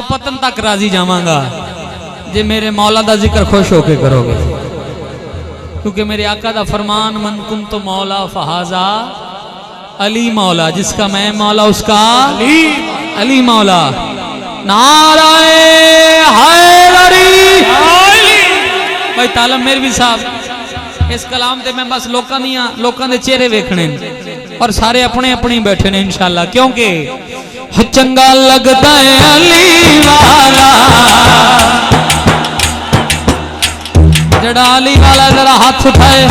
पतन तक राजी जावांगा जे मेरे मौला दा जिक्र खुश होके करोगे, क्योंकि मेरे आका दा फरमान मन कुन तो मौला फहाजा अली मौला, जिसका मैं मौला उसका अली मौला। नाराए हैदरी भाई तालम मेरवी साहब, इस कलाम ते मैं बस लोकां दे चेहरे वेखने और सारे अपने अपने बैठे ने इंशाअल्लाह, क्योंकि चंगा लगता है अली वाला, जड़ा अली वाला जरा हाथ उठाए,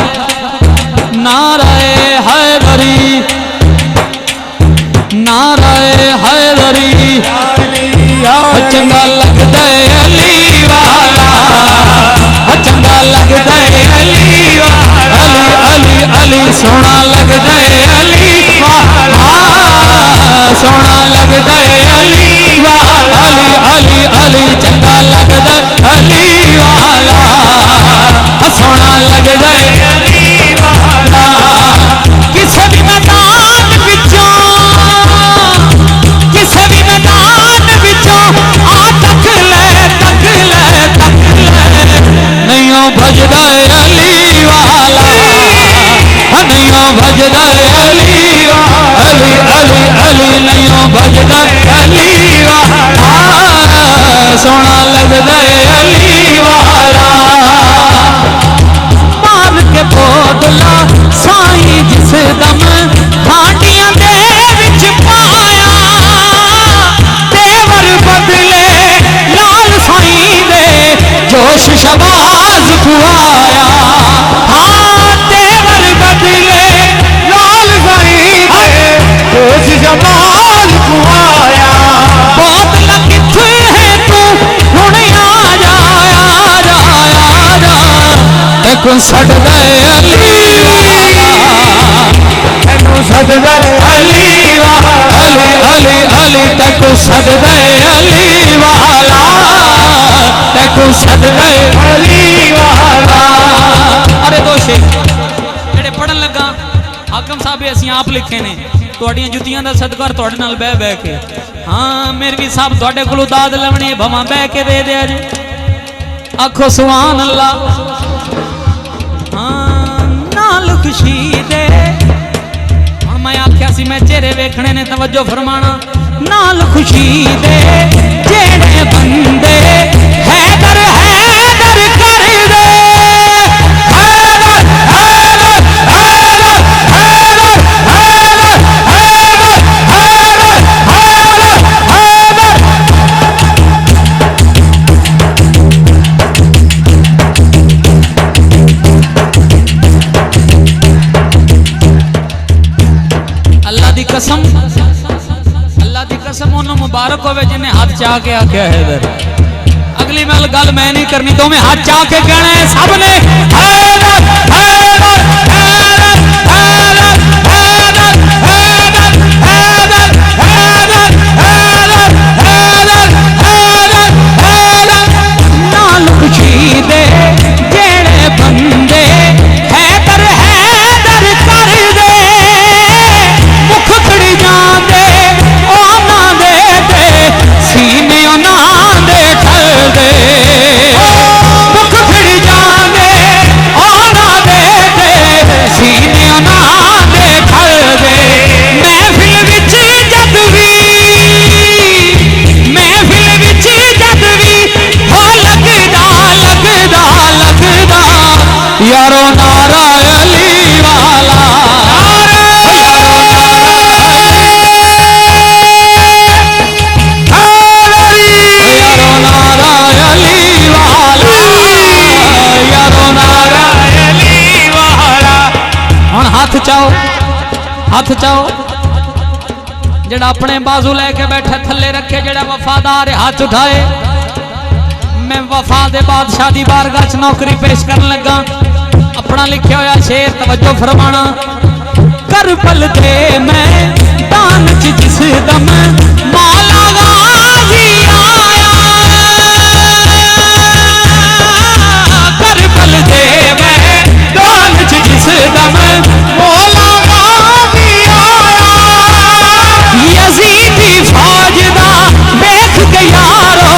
नाराए हैदरी नाराए हैदरी, चंगा लगता है अली वाला, चंगा लगता है अली वाला, अली अली सोना लगता है अली वाला, सोना लगता है अली वाला, अली अली चंगा लगता है अली वाला, सोना लगता है अली वाला। किसी भी मैदान विचों आ तक ले नहीं भजदा अली वाला, नहीं भजदा अली वाला, अली अली नहीं भजदा अली वाला, सोना लगदा अली वाला। मार के बोतला साई जिस दम हांडियां दे विच पाया, तेवर बदले लाल साई दे जोश शबाज खुआया, हाँ तेवर बदले लाल साई दे जोश शबाज खुआया। बोतल किथे है तू हुण आ जा, देखो सड़दा अली वाला, देखो सड़दा अली वाला, अली अली देखो सड़दा अली वाला, देखो सड़दा अली वाला। अरे दो शेर जेड़े पढ़न लगा हाकम साहब असीं आप लिखे ने, तुहाडियां जुत्तियां दा सदका तुहाडे नाल बह बह के, हाँ मेरवी साहब तुहाडे कोलों दाद लवणी भवां बह के दे दिया जे, आखो सुभान अल्लाह। नाल खुशी दे हुण मैं आख्या सी मैं चेहरे वेखने ने, तवज्जो फरमाना। नाल खुशी दे जेड़े बंदे हैदर हैदर कर दे, हैदर हैदर हैदर हैदर हैदर हैदर हैदर हैदर अल्लाह दी कसम, अल्लाह दी कसम उन्होंने मुबारक होवे जिन्हें हाथ चाह के आख्या हैदर। अगली गल मैं नहीं करनी, तो मैं हाथ चाह के कहना है सबने हैदर हैदर हैदर हैदर हैदर हैदर हैदर हैदर हैदर हैदर हैदर हैदर। नाल खुशी दे जेड़े बंदे हैदर हैदर कर दे, मुख खड़ी जांदे ओना दे दे, सीने ओना दे ठल दे, मुख खड़ी जांदे ओना दे दे, सीने ओना दे ठल दे। महफिल विच जद भी हो लगदा लगदा लगदा यारो नारा अली वाला, हाथ चाओ जड़ा अपने बाजू लेके बैठे थले रखे, जड़ा वफादार हाथ उठाए। मैं वफा दे बादशाह दी बारगाह च नौकरी पेश करन लगा, अपना लिखा होया शेर तवज्जो फरमाना। कर पल दे मैं दान च जिस दम मौला गाजी आया, कर पल दे मैं दान च जिस दम मौला गाजी आया। यजीदी फौज दा देख के यारो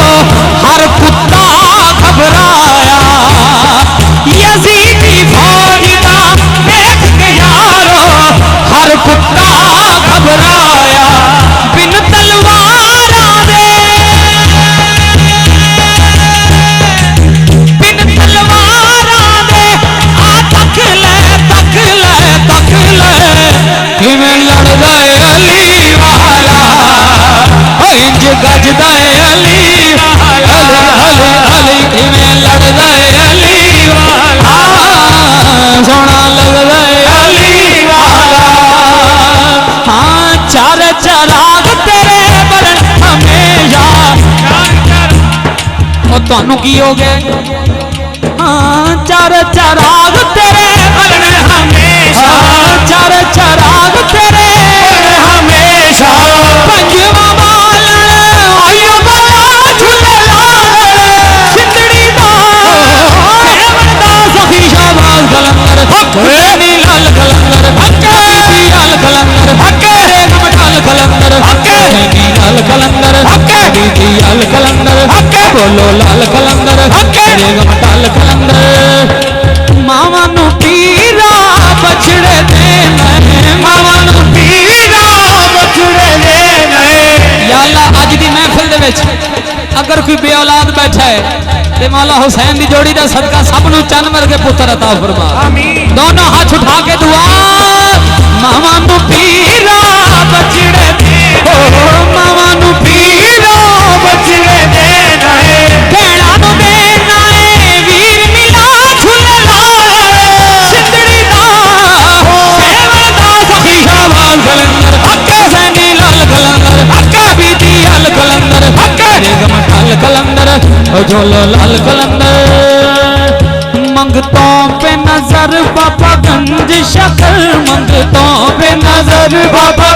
ਤੁਹਾਨੂੰ ਕੀ हो गया हाँ चार चराग तेरे बलने हमेशा चार चराग तेरे हमेशा पंजवा बालन आयो बाला झूले लाल सिंदड़ी दा सेवन दा सखी शाबाज कलंदर नी लाल कलंदर बीबी लाल कलंदर रेगम लाल कलंदर नी लाल कलंदर बीबी लाल कलंदर बोलो लाल कलंदर रेगम लाल कलंदर मावा नू पीरा बछड़े दे मावा नू पीरा बछड़े दे या अल्लाह अज दी महफिल दे विच अगर कोई बे औलाद बैठा है ते मौला हुसैन दी जोड़ी दा सदका सब नू चन्न वर्गे पुत्र अता फरमा आमीन दोनों हाथ उठा के दुआ मावा नू पीरा बछड़े दे मावा नू पीरा बछड़े दे भेड़ा नू दे नाए वीर मिला झूले लाल सिंदड़ी दा सेवन दा सखी शाबाज कलंदर हुसैनी लाल कलंदर बीबी लाल कलंदर रेगम लाल कलंदर झोलो लाल कलंदर मंगतों पे नजर बाबा गंज शक्ल मंगतों पे नजर बाबा